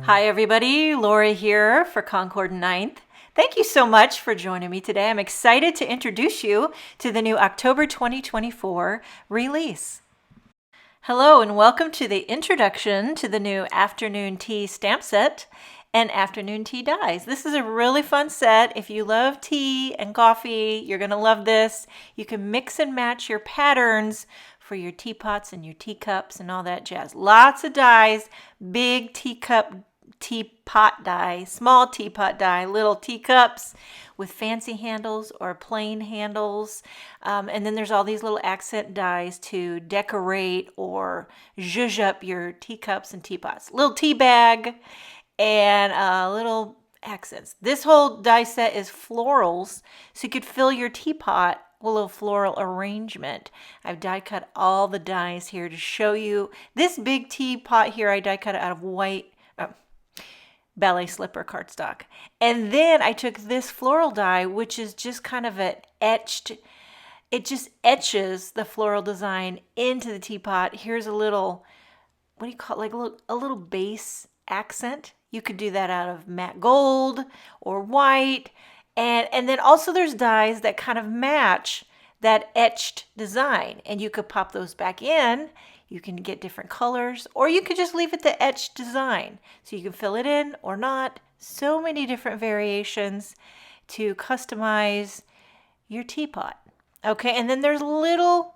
Hi everybody, Lori here for Concord 9th. Thank you so much for joining me today. I'm excited to introduce you to the new October 2024 release. Hello and welcome to the introduction to the new Afternoon Tea stamp set and Afternoon Tea dies. This is a really fun set. If you love tea and coffee, you're going to love this. You can mix and match your patterns for your teapots and your teacups and all that jazz. Lots of dies, big teapot die, small teapot die, little teacups with fancy handles or plain handles. And then there's all these little accent dies to decorate or zhuzh up your teacups and teapots. Little tea bag and little accents. This whole die set is florals, so you could fill your teapot with a little floral arrangement. I've die cut all the dies here to show you. This big teapot here, I die cut it out of white ballet slipper cardstock. And then I took this floral die, which is just kind of an etched, it just etches the floral design into the teapot. Here's a little, what do you call it, like a little base accent. You could do that out of matte gold or white. And then also there's dies that kind of match that etched design. And you could pop those back in. You can get different colors, or you could just leave it the etched design. So you can fill it in or not. So many different variations to customize your teapot. Okay, and then there's little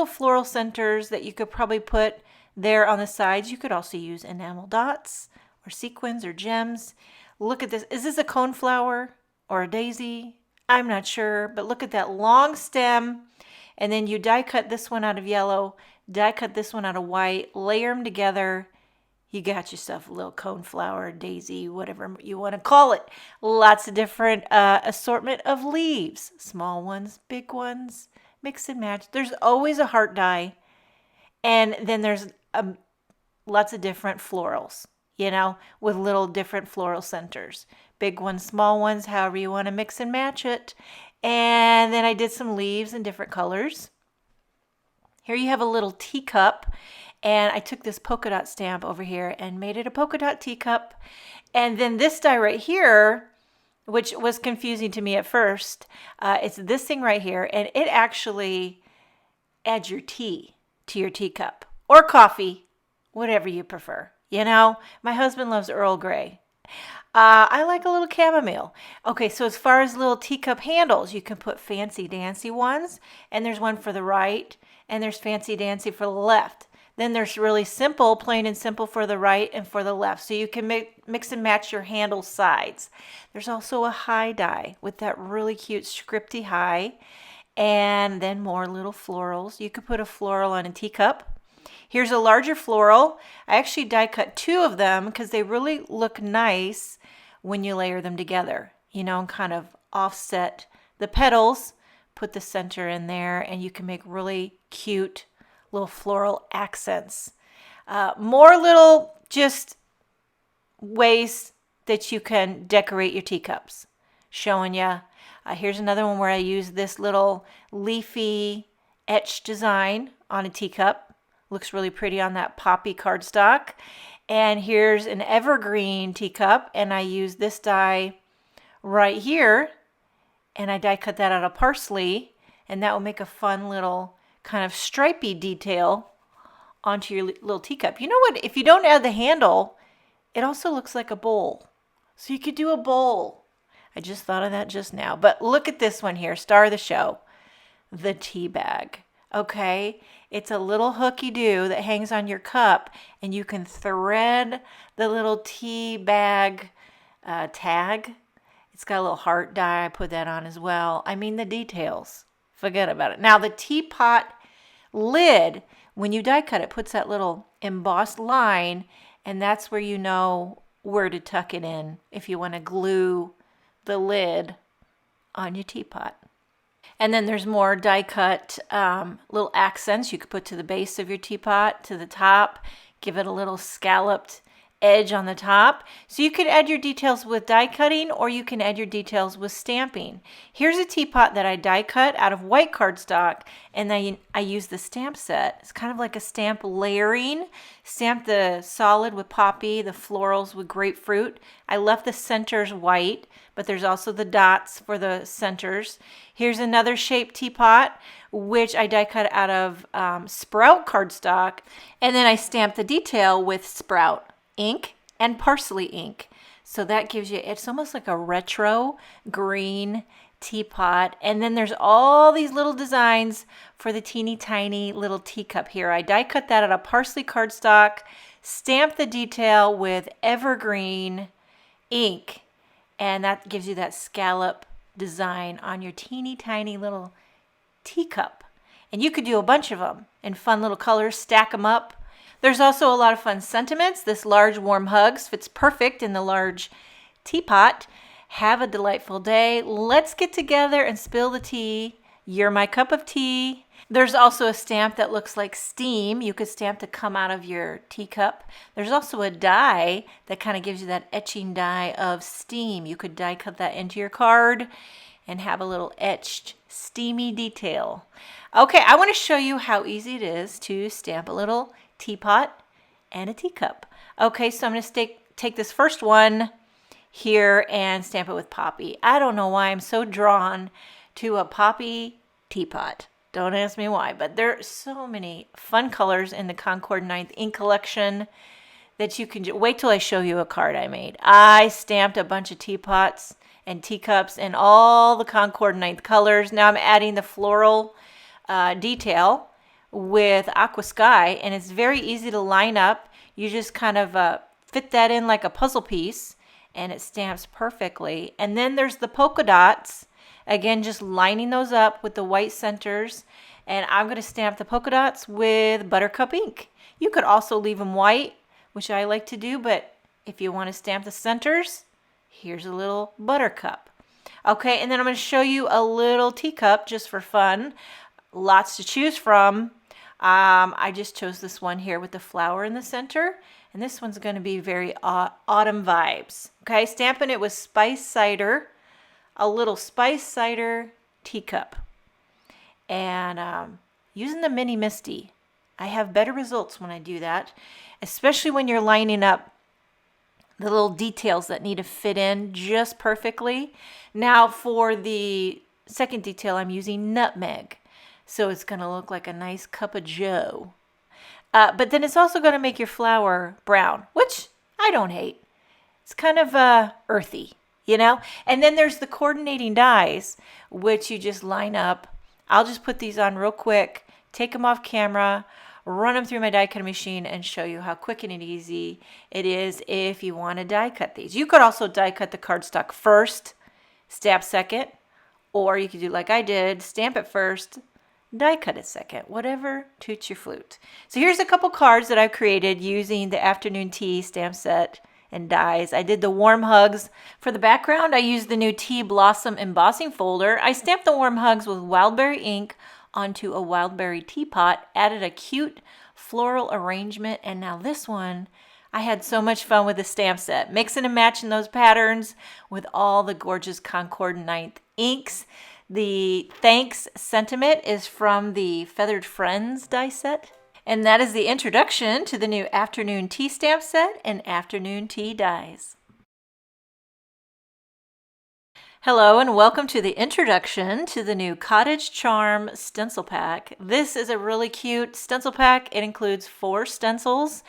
floral centers that you could probably put there on the sides. You could also use enamel dots or sequins or gems. Look at this. Is this a coneflower or a daisy? I'm not sure, but look at that long stem. And then you die cut this one out of yellow, die cut this one out of white, layer them together. You got yourself a little coneflower, daisy, whatever you want to call it. Lots of different assortment of leaves. Small ones, big ones, mix and match. There's always a heart die. And then there's lots of different florals, you know, with little different floral centers. Big ones, small ones, however you want to mix and match it. And then I did some leaves in different colors. Here you have a little teacup, and I took this polka dot stamp over here and made it a polka dot teacup. And then this die right here, which was confusing to me at first, it's this thing right here, and it actually adds your tea to your teacup or coffee, whatever you prefer. You know, my husband loves Earl Grey. I like a little chamomile. Okay, so as far as little teacup handles, you can put fancy dancy ones, and there's one for the right, and there's fancy dancy for the left. Then there's really simple, plain and simple for the right and for the left. So you can mix and match your handle sides. There's also a high die with that really cute scripty high, and then more little florals. You could put a floral on a teacup. Here's a larger floral. I actually die cut two of them because they really look nice when you layer them together, you know, and kind of offset the petals, put the center in there, and you can make really cute little floral accents. More little just ways that you can decorate your teacups. Showing you. Here's another one where I use this little leafy etched design on a teacup. Looks really pretty on that poppy cardstock. And here's an evergreen teacup, and I use this die right here, and I die cut that out of parsley, and that will make a fun little kind of stripy detail onto your little teacup. You know what? If you don't add the handle, it also looks like a bowl. So you could do a bowl. I just thought of that just now. But look at this one here, star of the show, the tea bag. Okay, it's a little hooky-doo that hangs on your cup, and you can thread the little tea bag tag. It's got a little heart die. I put that on as well. I mean, the details. Forget about it. Now, the teapot lid, when you die cut it, puts that little embossed line, and that's where you know where to tuck it in if you want to glue the lid on your teapot. And then there's more die cut little accents you could put to the base of your teapot, to the top, give it a little scalloped edge on the top. So you could add your details with die cutting, or you can add your details with stamping. Here's a teapot that I die cut out of white cardstock, and then I use the stamp set. It's kind of like a stamp layering. Stamp the solid with poppy, the florals with grapefruit. I left the centers white, but there's also the dots for the centers. Here's another shaped teapot, which I die cut out of Sprout cardstock, and then I stamped the detail with Sprout ink and parsley ink. So that gives you, it's almost like a retro green teapot. And then there's all these little designs for the teeny tiny little teacup here. I die cut that out of parsley cardstock, stamped the detail with evergreen ink, and that gives you that scallop design on your teeny tiny little teacup. And you could do a bunch of them in fun little colors, stack them up. There's also a lot of fun sentiments. This large warm hugs fits perfect in the large teapot. Have a delightful day. Let's get together and spill the tea. You're my cup of tea. There's also a stamp that looks like steam. You could stamp to come out of your teacup. There's also a die that kind of gives you that etching die of steam. You could die cut that into your card and have a little etched steamy detail. Okay, I want to show you how easy it is to stamp a little teapot and a teacup. Okay, so I'm going to take this first one here and stamp it with poppy. I don't know why I'm so drawn to a poppy teapot. Don't ask me why, but there are so many fun colors in the Concord 9th ink collection that you can wait till I show you a card I made. I stamped a bunch of teapots and teacups in all the Concord 9th colors. Now I'm adding the floral detail with Aqua Sky, and it's very easy to line up. You just kind of fit that in like a puzzle piece, and it stamps perfectly. And then there's the polka dots. Again, just lining those up with the white centers, and I'm going to stamp the polka dots with Buttercup ink. You could also leave them white, which I like to do, but if you want to stamp the centers, here's a little Buttercup. Okay, and then I'm going to show you a little teacup just for fun. Lots to choose from. I just chose this one here with the flower in the center, and this one's going to be very autumn vibes. Okay, stamping it with spice cider, a little spice cider teacup, and using the mini Misty. I have better results when I do that, especially when you're lining up the little details that need to fit in just perfectly. Now for the second detail, I'm using nutmeg. So it's going to look like a nice cup of joe. But then it's also going to make your flower brown, which I don't hate. It's kind of earthy, you know? And then there's the coordinating dies, which you just line up. I'll just put these on real quick, take them off camera, run them through my die cutting machine, and show you how quick and easy it is if you want to die cut these. You could also die cut the cardstock first, stamp second, or you could do like I did, stamp it first, die cut it second, whatever toots your flute. So here's a couple cards that I've created using the afternoon tea stamp set and dies. I did the warm hugs. For the background, I used the new Tea Blossom embossing folder. I stamped the warm hugs with wildberry ink onto a wildberry teapot, added a cute floral arrangement, and now this one, I had so much fun with the stamp set, mixing and matching those patterns with all the gorgeous Concord 9th inks. The thanks sentiment is from the Feathered Friends die set. And that is the introduction to the new afternoon tea stamp set and afternoon tea dies. Hello and welcome to the introduction to the new Cottage Charm stencil pack. This is a really cute stencil pack. It includes 4 stencils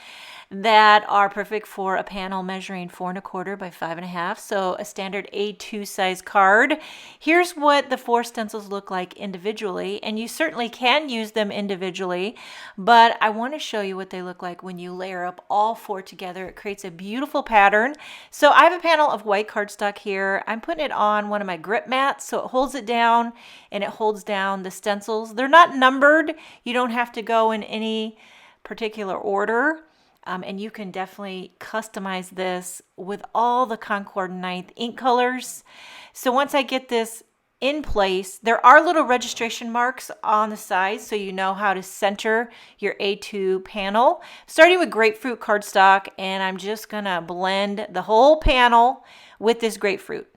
that are perfect for a panel measuring 4 1/4 by 5 1/2, so a standard A2 size card. Here's what the 4 stencils look like individually, and you certainly can use them individually, but I want to show you what they look like when you layer up all 4 together. It creates a beautiful pattern. So I have a panel of white cardstock here. I'm putting it on one of my grip mats, so it holds it down and it holds down the stencils. They're not numbered. You don't have to go in any particular order. And you can definitely customize this with all the Concord 9th ink colors. So once I get this in place. There are little registration marks on the sides so you know how to center your A2 panel. Starting with grapefruit cardstock, and I'm just gonna blend the whole panel with this grapefruit.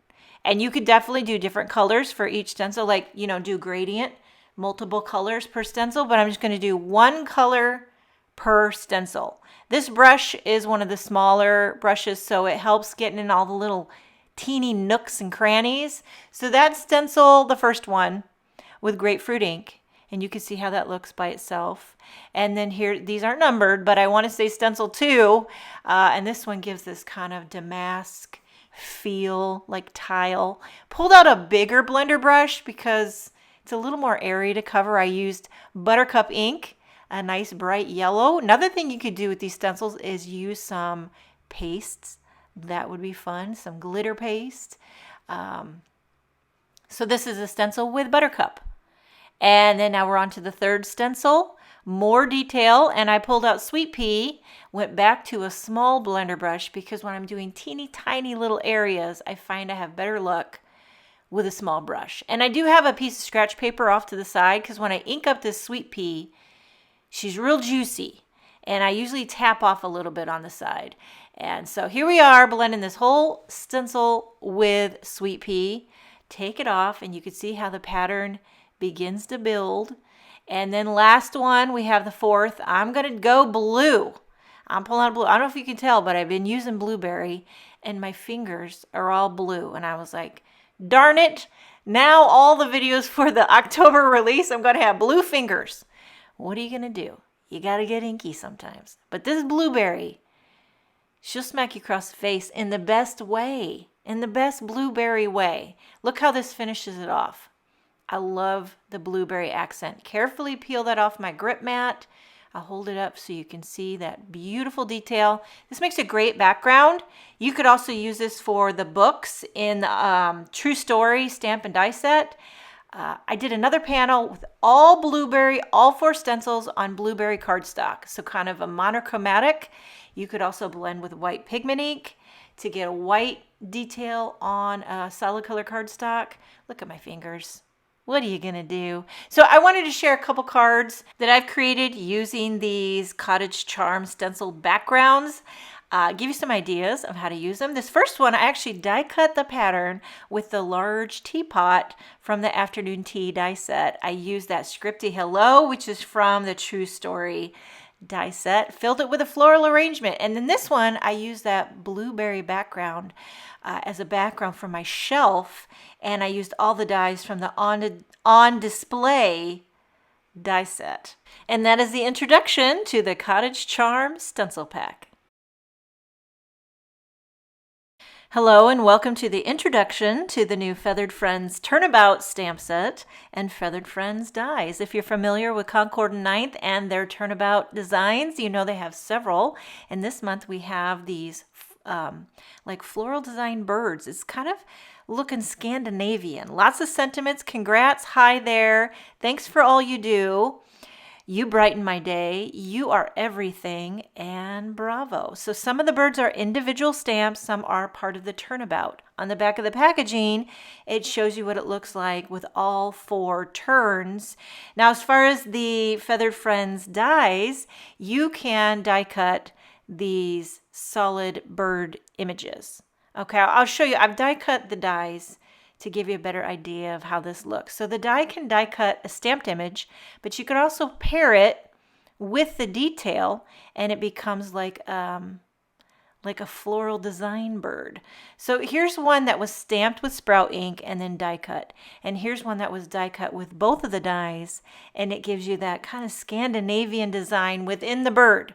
And you could definitely do different colors for each stencil, like, you know, do gradient, multiple colors per stencil, but I'm just gonna do one color per stencil. This brush is one of the smaller brushes, so it helps getting in all the little teeny nooks and crannies. So that's stencil, the first one, with grapefruit ink, and you can see how that looks by itself. And then here, these aren't numbered, but I want to say stencil 2, and this one gives this kind of damask feel, like tile. Pulled out a bigger blender brush because it's a little more area to cover. I used Buttercup ink, a nice bright yellow. Another thing you could do with these stencils is use some pastes. That would be fun, some glitter paste. So this is a stencil with Buttercup. And then now we're on to the third stencil, more detail, and I pulled out Sweet Pea, went back to a small blender brush because when I'm doing teeny tiny little areas, I find I have better luck with a small brush. And I do have a piece of scratch paper off to the side because when I ink up this Sweet Pea, she's real juicy. And I usually tap off a little bit on the side. And so here we are blending this whole stencil with Sweet Pea. Take it off and you can see how the pattern begins to build. And then last one, we have the fourth. I'm going to go blue. I'm pulling out blue. I don't know if you can tell, but I've been using blueberry and my fingers are all blue. And I was like, darn it. Now all the videos for the October release, I'm going to have blue fingers. What are you going to do? You got to get inky sometimes. But this blueberry, she'll smack you across the face in the best way, in the best blueberry way. Look how this finishes it off. I love the blueberry accent. Carefully peel that off my grip mat. I'll hold it up so you can see that beautiful detail. This makes a great background. You could also use this for the books in the True Story stamp and die set. I did another panel with all blueberry, all 4 stencils on blueberry cardstock. So kind of a monochromatic. You could also blend with white pigment ink to get a white detail on solid color cardstock. Look at my fingers. What are you gonna do? So I wanted to share a couple cards that I've created using these Cottage Charm stencil backgrounds. Give you some ideas of how to use them. This first one, I actually die cut the pattern with the large teapot from the Afternoon Tea die set. I used that Scripty Hello, which is from the True Story die set, filled it with a floral arrangement. And then this one, I used that blueberry background as a background for my shelf. And I used all the dies from the on display die set. And that is the introduction to the Cottage Charm stencil pack. Hello and welcome to the introduction to the new Feathered Friends Turnabout stamp set and Feathered Friends dies. If you're familiar with Concord 9th and their Turnabout designs, you know they have several. And this month we have these like floral design birds. It's kind of looking Scandinavian. Lots of sentiments. Congrats. Hi there. Thanks for all you do. You brighten my day. You are everything, and bravo. So some of the birds are individual stamps. Some are part of the Turnabout. On the back of the packaging, it shows you what it looks like with all 4 turns. Now, as far as the Feathered Friends dies, you can die cut these solid bird images. Okay, I'll show you. I've die cut the dies to give you a better idea of how this looks. So the die can die cut a stamped image, but you could also pair it with the detail and it becomes like a floral design bird. So here's one that was stamped with sprout ink and then die cut. And here's one that was die cut with both of the dies, and it gives you that kind of Scandinavian design within the bird.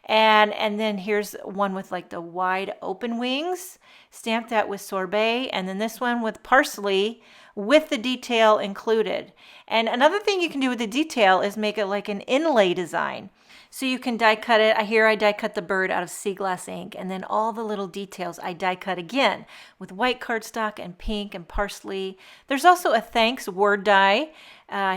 And then here's one with like the wide open wings, stamped that with sorbet, and then this one with parsley with the detail included. And another thing you can do with the detail is make it like an inlay design. So you can die cut it. Here I die cut the bird out of sea glass ink, and then all the little details I die cut again with white cardstock and pink and parsley. There's also a thanks word die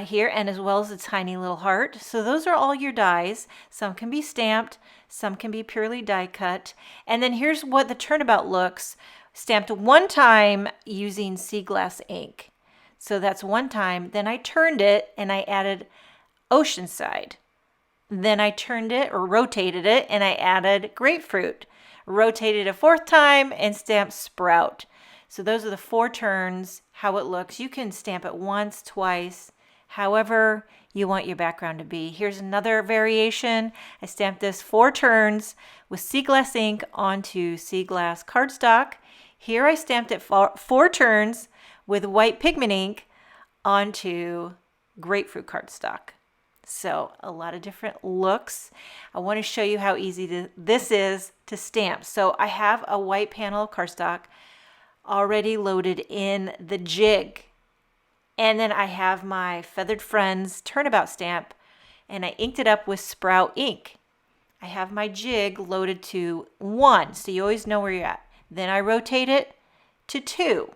here, and as well as a tiny little heart. So those are all your dies. Some can be stamped, some can be purely die cut. And then here's what the Turnabout looks, stamped one time using sea glass ink. So that's one time. Then I turned it and I added Oceanside. Then I turned it or rotated it and I added Grapefruit. Rotated a fourth time and stamped Sprout. So those are the 4 turns, how it looks. You can stamp it once, twice, however you want your background to be. Here's another variation. I stamped this 4 turns with sea glass ink onto sea glass cardstock. Here I stamped it 4 turns with white pigment ink onto grapefruit cardstock. So a lot of different looks. I want to show you how easy this is to stamp. So I have a white panel of cardstock already loaded in the jig. And then I have my Feathered Friends Turnabout stamp and I inked it up with Sprout ink. I have my jig loaded to 1, so you always know where you're at. Then I rotate it to 2.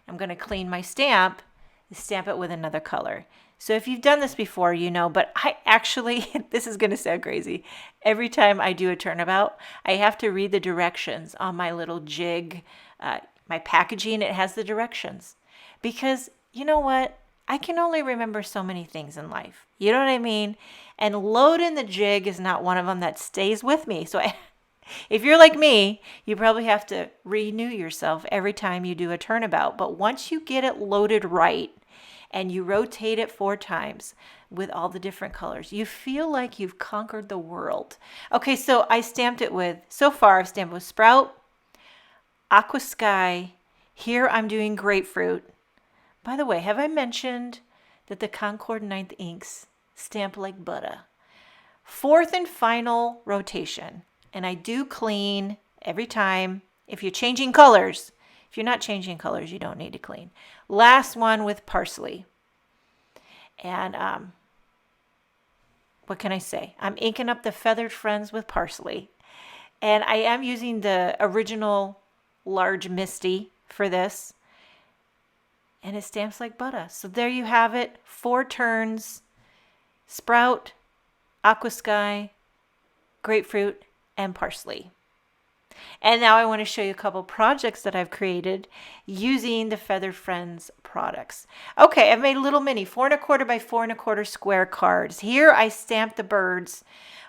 I'm going to clean my stamp it with another color. So if you've done this before, you know, but I actually, this is going to sound crazy. Every time I do a turnabout, I have to read the directions on my little jig. My packaging, it has the directions. Because you know what? I can only remember so many things in life. You know what I mean? And loading the jig is not one of them that stays with me. So if you're like me, you probably have to renew yourself every time you do a turnabout. But once you get it loaded right, and you rotate it 4 times with all the different colors, you feel like you've conquered the world. Okay, so I stamped it with, so far I've stamped with Sprout, Aqua Sky. Here I'm doing Grapefruit. By the way, have I mentioned that the Concord 9th inks stamp like butter? 4th and final rotation. And I do clean every time. If you're changing colors, if you're not changing colors, you don't need to clean. Last one with Parsley. And what can I say? I'm inking up the Feathered Friends with Parsley. And I am using the original large Misty for this. And it stamps like butter. So there you have it. 4 turns. Sprout, Aqua Sky, Grapefruit, and Parsley. And now I want to show you a couple projects that I've created using the Feathered Friends products. Okay, I've made little mini 4 1/4 by 4 1/4 square cards. Here I stamped the birds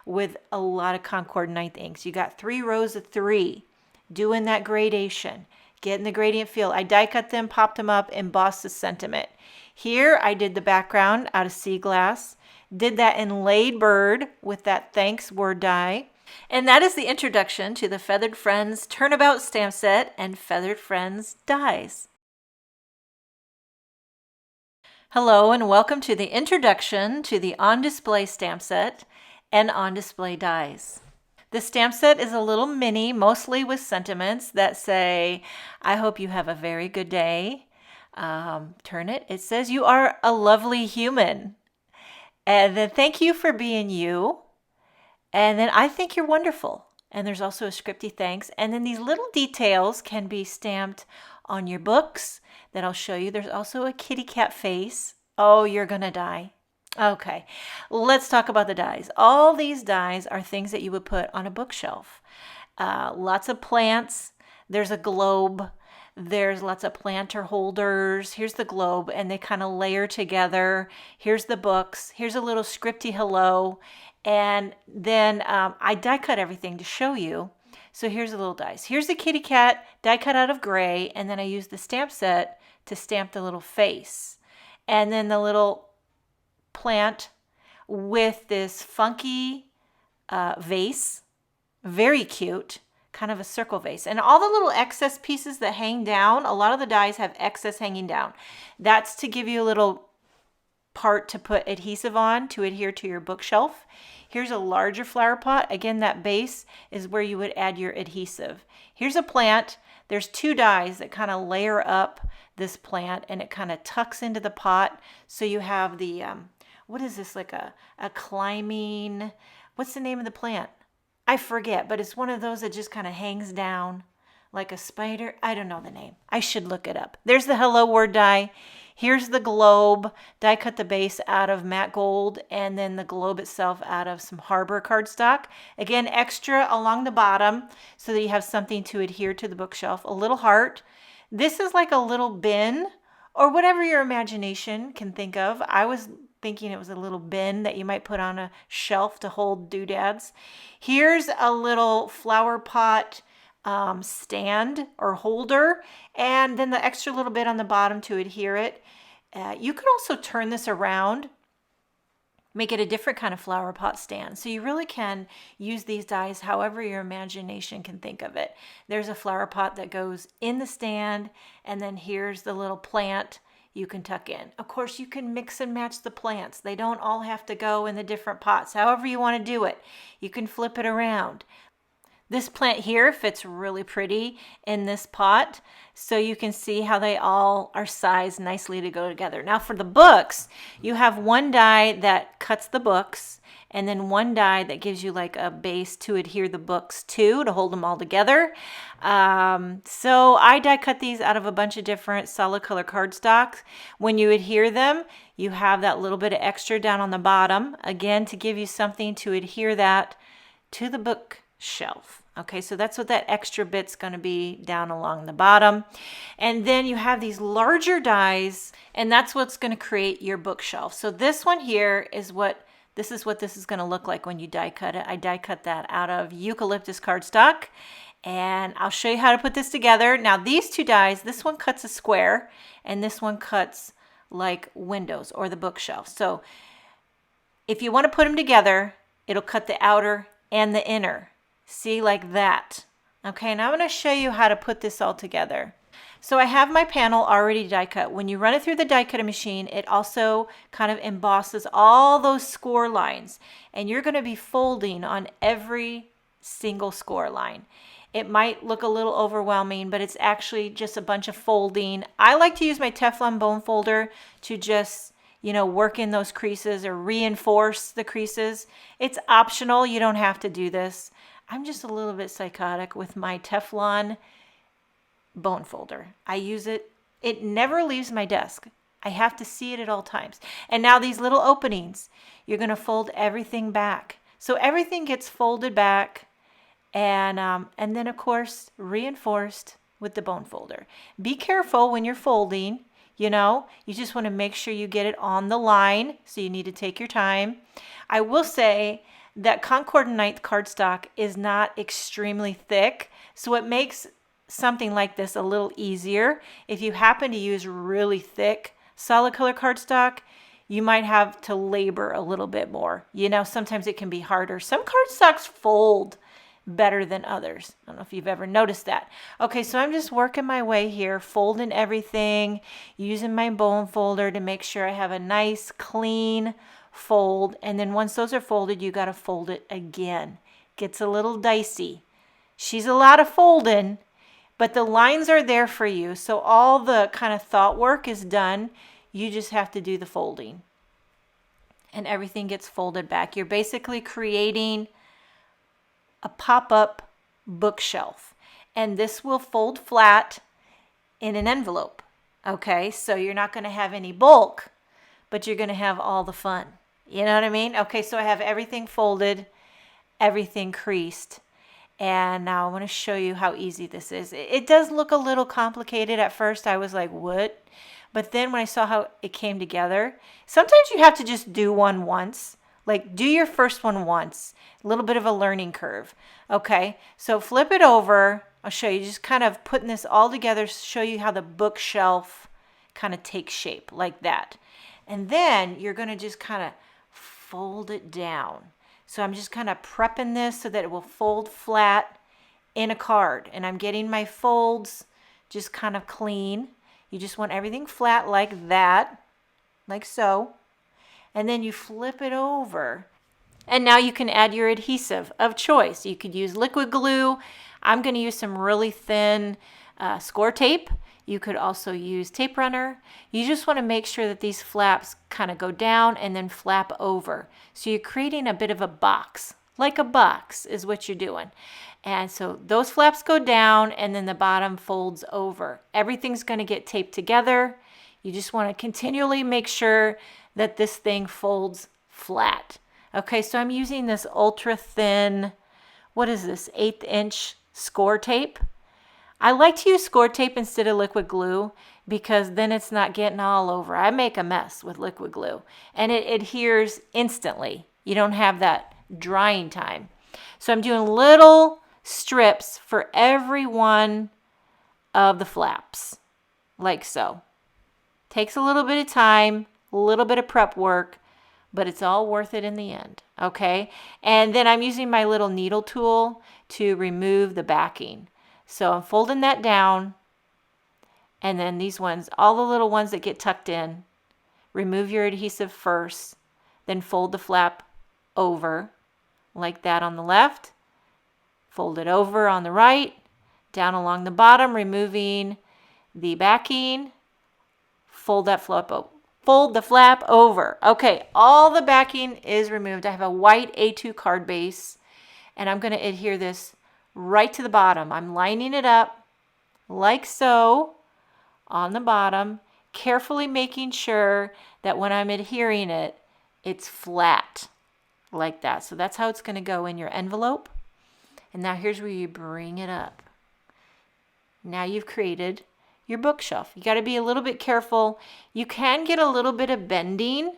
with a lot of Concord 9th inks. You got 3 rows of 3, doing that gradation, getting the gradient feel. I die cut them, popped them up, embossed the sentiment. Here I did the background out of sea glass, did that inlaid bird with that thanks word die. And that is the introduction to the Feathered Friends Turnabout stamp set and Feathered Friends dies. Hello and welcome to the introduction to the On Display stamp set and On Display dies. The stamp set is a little mini, mostly with sentiments that say, I hope you have a very good day. Turn it. It says you are a lovely human. And then thank you for being you. And then I think you're wonderful. And there's also a scripty thanks. And then these little details can be stamped on your books that I'll show you. There's also a kitty cat face. Oh, you're going to die. Okay, let's talk about the dies. All these dies are things that you would put on a bookshelf. Lots of plants. There's a globe. There's lots of planter holders. Here's the globe, and they kind of layer together. Here's the books. Here's a little scripty hello. And then I die cut everything to show you. So here's the little dies. Here's the kitty cat, die cut out of gray, and then I used the stamp set to stamp the little face. And then the little plant with this funky vase, very cute, kind of a circle vase. And all the little excess pieces that hang down, a lot of the dies have excess hanging down. That's to give you a little part to put adhesive on to adhere to your bookshelf. Here's a larger flower pot. Again, that base is where you would add your adhesive. Here's a plant. There's 2 dies that kind of layer up this plant and it kind of tucks into the pot. So you have the, what is this, like a climbing, what's the name of the plant? I forget, but it's one of those that just kind of hangs down like a spider. I don't know the name. I should look it up. There's the hello word die. Here's the globe. Die cut the base out of matte gold and then the globe itself out of some Harbor cardstock. Again, extra along the bottom so that you have something to adhere to the bookshelf. A little heart. This is like a little bin or whatever your imagination can think of. I was thinking it was a little bin that you might put on a shelf to hold doodads. Here's a little flower pot stand or holder, and then the extra little bit on the bottom to adhere it. You could also turn this around, make it a different kind of flower pot stand. So you really can use these dies however your imagination can think of it. There's a flower pot that goes in the stand, and then here's the little plant you can tuck in. Of course, you can mix and match the plants. They don't all have to go in the different pots. However you want to do it, you can flip it around. This plant here fits really pretty in this pot, so you can see how they all are sized nicely to go together. Now for the books, you have one die that cuts the books, and then one die that gives you like a base to adhere the books to hold them all together. So I die cut these out of a bunch of different solid color cardstock. When you adhere them, you have that little bit of extra down on the bottom, again to give you something to adhere that to the bookshelf. Okay, so that's what that extra bit's going to be down along the bottom. And then you have these larger dies, and that's what's going to create your bookshelf. So this one here is what this is going to look like when you die cut it. I die cut that out of eucalyptus cardstock, and I'll show you how to put this together. Now these two dies, this one cuts a square, and this one cuts like windows or the bookshelf. So if you want to put them together, it'll cut the outer and the inner. See, like that. Okay, now I'm going to show you how to put this all together. So I have my panel already die cut. When you run it through the die cutting machine, it also kind of embosses all those score lines, and you're going to be folding on every single score line. It might look a little overwhelming, but it's actually just a bunch of folding. I like to use my Teflon bone folder to just, you know, work in those creases or reinforce the creases. It's optional. You don't have to do this. I'm just a little bit psychotic with my Teflon bone folder. I use it. It never leaves my desk. I have to see it at all times. And now these little openings, you're going to fold everything back. So everything gets folded back, and then of course reinforced with the bone folder. Be careful when you're folding. You know, you just want to make sure you get it on the line. So you need to take your time. I will say that Concord 9th cardstock is not extremely thick, so it makes something like this a little easier. If you happen to use really thick solid color cardstock, you might have to labor a little bit more. You know, sometimes it can be harder. Some cardstocks fold better than others. I don't know if you've ever noticed that. Okay, so I'm just working my way here, folding everything, using my bone folder to make sure I have a nice clean fold. And then once those are folded, you got to fold it again. Gets a little dicey. She's a lot of folding, but the lines are there for you. So all the kind of thought work is done. You just have to do the folding. And everything gets folded back. You're basically creating a pop-up bookshelf. And this will fold flat in an envelope. Okay, so you're not going to have any bulk, but you're going to have all the fun. You know what I mean? Okay, so I have everything folded, everything creased, and now I want to show you how easy this is. It does look a little complicated at first. I was like, what? But then when I saw how it came together, sometimes you have to just do one once. Like, do your first one once. A little bit of a learning curve. Okay, so flip it over. I'll show you, just kind of putting this all together, show you how the bookshelf kind of takes shape like that. And then you're going to just kind of fold it down. So I'm just kind of prepping this so that it will fold flat in a card. And I'm getting my folds just kind of clean. You just want everything flat like that, like so. And then you flip it over. And now you can add your adhesive of choice. You could use liquid glue. I'm going to use some really thin score tape. You could also use tape runner. You just want to make sure that these flaps kind of go down and then flap over. So you're creating a bit of a box, like a box is what you're doing. And so those flaps go down and then the bottom folds over. Everything's going to get taped together. You just want to continually make sure that this thing folds flat. Okay, so I'm using this ultra thin, what is this, 1/8 inch score tape. I like to use score tape instead of liquid glue because then it's not getting all over. I make a mess with liquid glue and it adheres instantly. You don't have that drying time. So I'm doing little strips for every one of the flaps, like so. Takes a little bit of time, a little bit of prep work, but it's all worth it in the end, okay? And then I'm using my little needle tool to remove the backing. So I'm folding that down, and then these ones, all the little ones that get tucked in, remove your adhesive first, then fold the flap over, like that on the left, fold it over on the right, down along the bottom, removing the backing, fold that flap over. Fold the flap over. Okay, all the backing is removed. I have a white A2 card base, and I'm going to adhere this right to the bottom. I'm lining it up like so on the bottom, carefully making sure that when I'm adhering it, it's flat like that. So that's how it's going to go in your envelope. And now here's where you bring it up. Now you've created your bookshelf. You got to be a little bit careful. You can get a little bit of bending,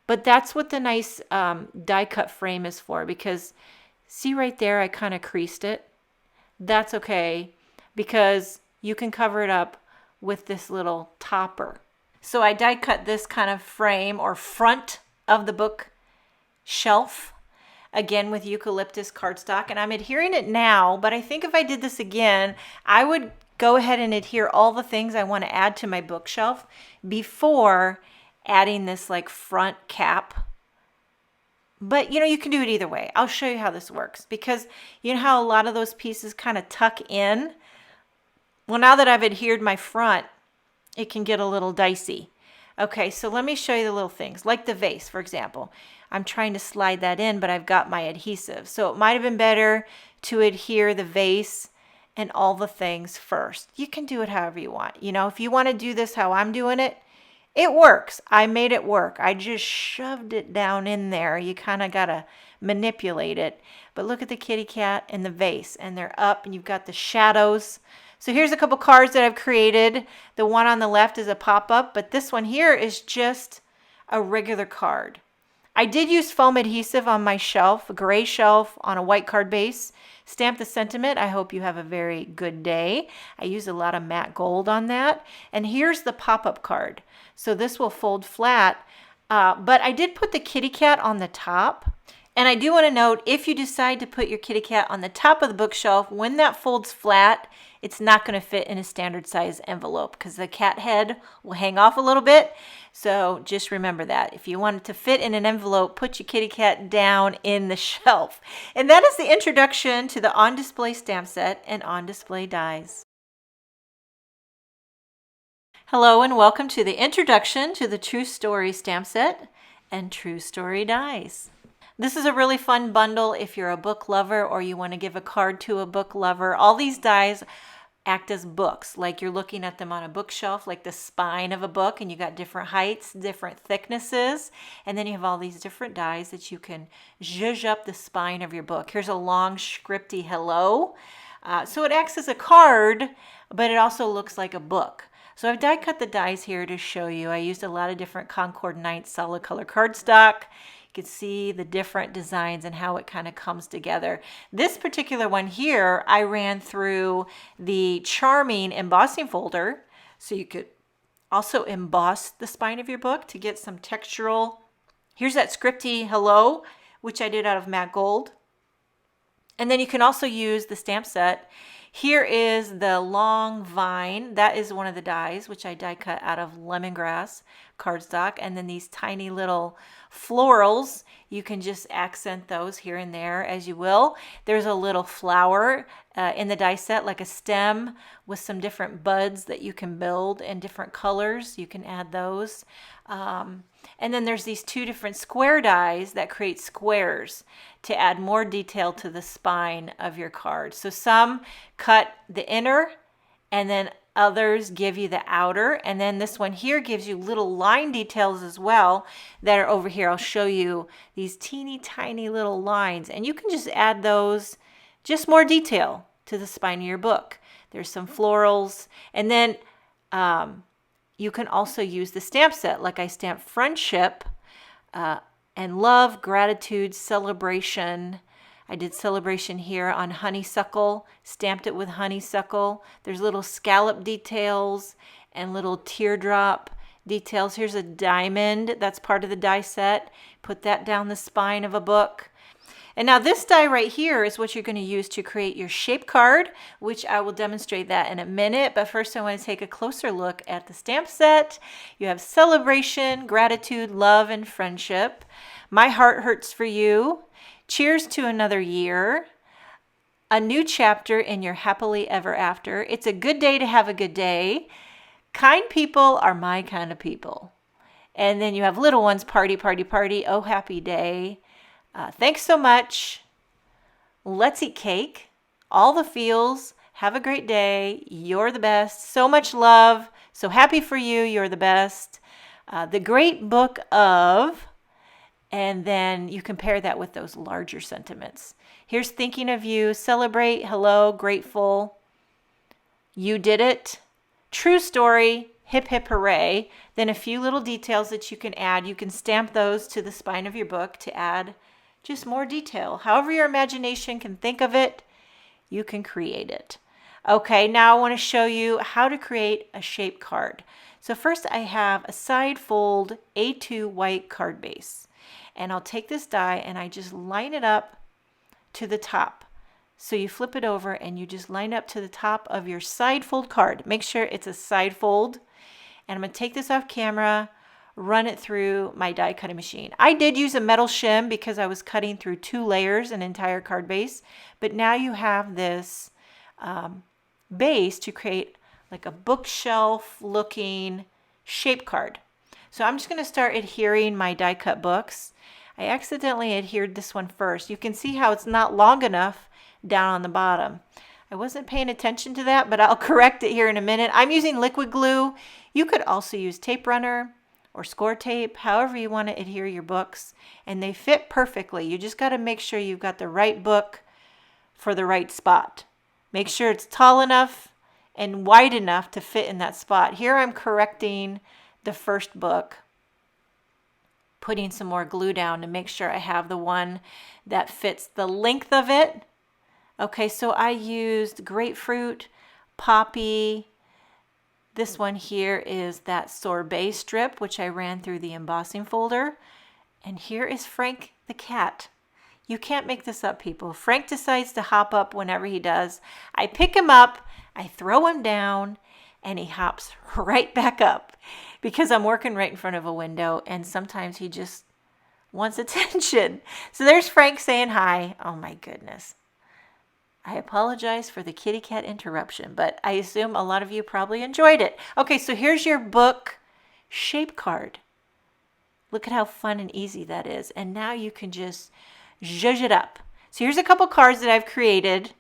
but that's what the nice die cut frame is for, because see right there, I kind of creased it. That's okay because you can cover it up with this little topper. So I die cut this kind of frame or front of the book shelf, again with eucalyptus cardstock, and I'm adhering it now, but I think if I did this again, I would go ahead and adhere all the things I want to add to my bookshelf before adding this like front cap. But you can do it either way. I'll show you how this works, because you know how a lot of those pieces kind of tuck in? Well, now that I've adhered my front, it can get a little dicey. Okay, so let me show you the little things, like the vase, for example. I'm trying to slide that in, but I've got my adhesive. So it might have been better to adhere the vase and all the things first. You can do it however you want. If you want to do this how I'm doing it, it works. I made it work. I just shoved it down in there. You kind of got to manipulate it. But look at the kitty cat and the vase, and they're up, and you've got the shadows. So here's a couple cards that I've created. The one on the left is a pop-up, but this one here is just a regular card. I did use foam adhesive on my shelf, a gray shelf on a white card base. Stamp the sentiment, I hope you have a very good day. I used a lot of matte gold on that. And here's the pop-up card. So this will fold flat, but I did put the kitty cat on the top. And I do want to note, if you decide to put your kitty cat on the top of the bookshelf, when that folds flat, it's not going to fit in a standard size envelope because the cat head will hang off a little bit. So just remember that. If you want it to fit in an envelope, put your kitty cat down in the shelf. And that is the introduction to the On Display stamp set and On Display dies. Hello and welcome to the introduction to the True Story stamp set and True Story dies. This is a really fun bundle if you're a book lover or you want to give a card to a book lover. All these dies act as books, like you're looking at them on a bookshelf, like the spine of a book, and you got different heights, different thicknesses, and then you have all these different dies that you can zhuzh up the spine of your book. Here's a long scripty hello. So it acts as a card, but it also looks like a book. So I've die cut the dies here to show you. I used a lot of different Concord 9 solid color cardstock. You can see the different designs and how it kind of comes together. This particular one here, I ran through the Charming embossing folder, so you could also emboss the spine of your book to get some textural. Here's that scripty hello, which I did out of matte gold. And then you can also use the stamp set. Here is the long vine. That is one of the dies, which I die cut out of lemongrass cardstock. And then these tiny little florals, you can just accent those here and there as you will. There's a little flower in the die set, like a stem with some different buds that you can build in different colors. You can add those. And then there's these two different square dies that create squares to add more detail to the spine of your card. So some cut the inner, and then others give you the outer, and then this one here gives you little line details as well that are over here. I'll show you these teeny tiny little lines, and you can just add those, just more detail. to the spine of your book. There's some florals. And then you can also use the stamp set, like I stamped friendship and love, gratitude, celebration. I did celebration here on honeysuckle, stamped it with honeysuckle. There's little scallop details and little teardrop details. Here's a diamond, that's part of the die set. Put that down the spine of a book. And now this die right here is what you're going to use to create your shape card, which I will demonstrate that in a minute. But first I want to take a closer look at the stamp set. You have celebration, gratitude, love, and friendship. My heart hurts for you. Cheers to another year. A new chapter in your happily ever after. It's a good day to have a good day. Kind people are my kind of people. And then you have little ones, party, party, party. Oh, happy day. Thanks so much. Let's eat cake. All the feels. Have a great day. You're the best. So much love. So happy for you. You're the best. The great book of, and then you compare that with those larger sentiments. Here's thinking of you. Celebrate. Hello. Grateful. You did it. True story. Hip, hip, hooray. Then a few little details that you can add. You can stamp those to the spine of your book to add just more detail. However your imagination can think of it, you can create it. Okay, now I want to show you how to create a shape card. So first I have a side fold A2 white card base. And I'll take this die and I just line it up to the top. So you flip it over and you just line up to the top of your side fold card. Make sure it's a side fold. And I'm going to take this off camera, run it through my die cutting machine. I did use a metal shim because I was cutting through 2 layers, an entire card base. But now you have this base to create like a bookshelf looking shape card. So I'm just going to start adhering my die cut books. I accidentally adhered this one first. You can see how it's not long enough down on the bottom. I wasn't paying attention to that, but I'll correct it here in a minute. I'm using liquid glue. You could also use tape runner or score tape, however you want to adhere your books, and they fit perfectly. You just got to make sure you've got the right book for the right spot. Make sure it's tall enough and wide enough to fit in that spot. Here I'm correcting the first book, putting some more glue down to make sure I have the one that fits the length of it. Okay, so I used grapefruit, poppy. This one here is that sorbet strip, which I ran through the embossing folder. And here is Frank the cat. You can't make this up, people. Frank decides to hop up whenever he does. I pick him up, I throw him down, and he hops right back up because I'm working right in front of a window, and sometimes he just wants attention. So there's Frank saying hi. Oh my goodness. I apologize for the kitty cat interruption, but I assume a lot of you probably enjoyed it. Okay, so here's your book shape card. Look at how fun and easy that is. And now you can just zhuzh it up. So here's a couple cards that I've created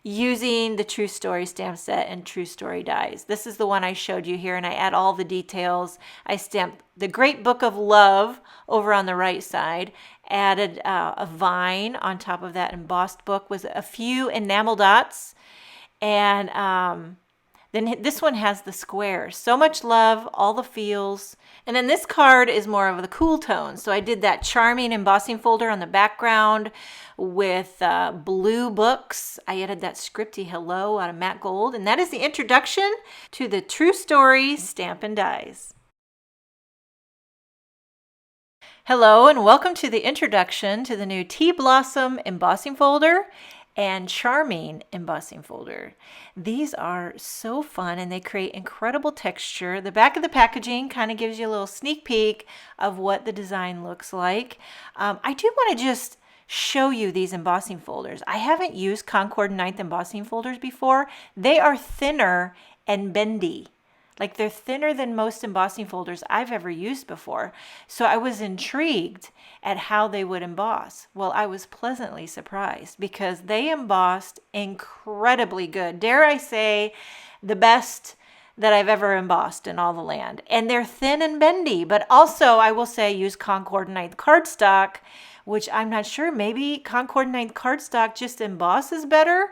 using the True Story stamp set and True Story dies. This is the one I showed you here, and I add all the details. I stamped the Great Book of Love over on the right side, added a vine on top of that embossed book with a few enamel dots, and then this one has the squares. So much love, all the feels. And then this card is more of the cool tones. So I did that charming embossing folder on the background with blue books. I added that scripty hello out of matte gold. And that is the introduction to the True Story Stamp and Dies. Hello and welcome to the introduction to the new Tea Blossom embossing folder and Charming embossing folder. These are so fun and they create incredible texture. The back of the packaging kind of gives you a little sneak peek of what the design looks like. I do want to just show you these embossing folders. I haven't used Concord 9th embossing folders before. They are thinner and bendy. Like they're thinner than most embossing folders I've ever used before. So I was intrigued at how they would emboss. Well, I was pleasantly surprised because they embossed incredibly good. Dare I say, the best that I've ever embossed in all the land. And they're thin and bendy, but also I will say use Concord 9th cardstock, which I'm not sure, maybe Concord 9th cardstock just embosses better.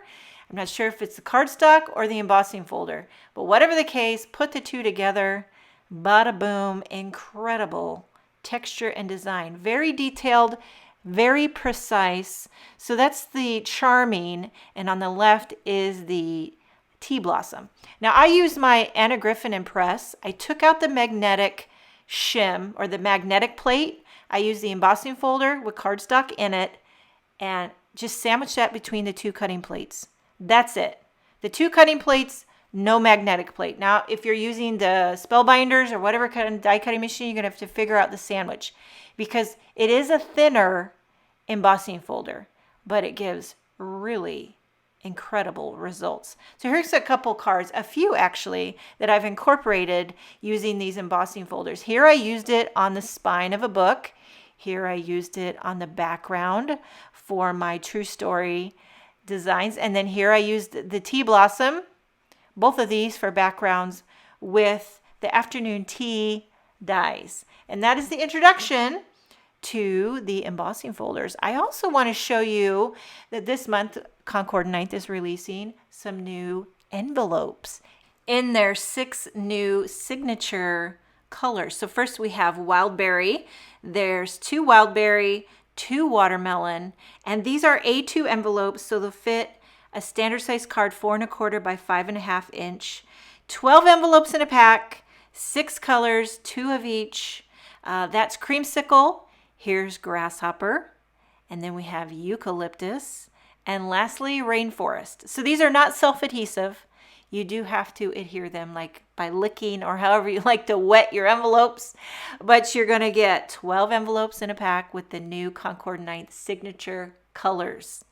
I'm not sure if it's the cardstock or the embossing folder, but whatever the case, put the two together, bada boom, incredible texture and design. Very detailed, very precise. So that's the Charming, and on the left is the Tea Blossom. Now I use my Anna Griffin Impress. I took out the magnetic shim or the magnetic plate. I use the embossing folder with cardstock in it and just sandwich that between the two cutting plates. That's it. The two cutting plates, no magnetic plate. Now, if you're using the Spellbinders or whatever kind of die cutting machine, you're going to have to figure out the sandwich because it is a thinner embossing folder, but it gives really incredible results. So here's a couple cards, a few actually, that I've incorporated using these embossing folders. Here I used it on the spine of a book. Here I used it on the background for my true story designs. And then here I used the Tea Blossom, both of these for backgrounds with the afternoon tea dies. And that is the introduction to the embossing folders. I also want to show you that this month Concord 9th is releasing some new envelopes in their 6 new signature colors. So first we have Wildberry. There's 2 Wildberry, 2 Watermelon, and these are A2 envelopes, so they'll fit a standard size card 4 1/4 by 5.5 inch. 12 envelopes in a pack, 6 colors, 2 of each. That's Creamsicle. Here's Grasshopper, and then we have Eucalyptus, and lastly Rainforest. So these are not self-adhesive. You do have to adhere them like by licking or however you like to wet your envelopes, but you're going to get 12 envelopes in a pack with the new Concord 9th signature colors.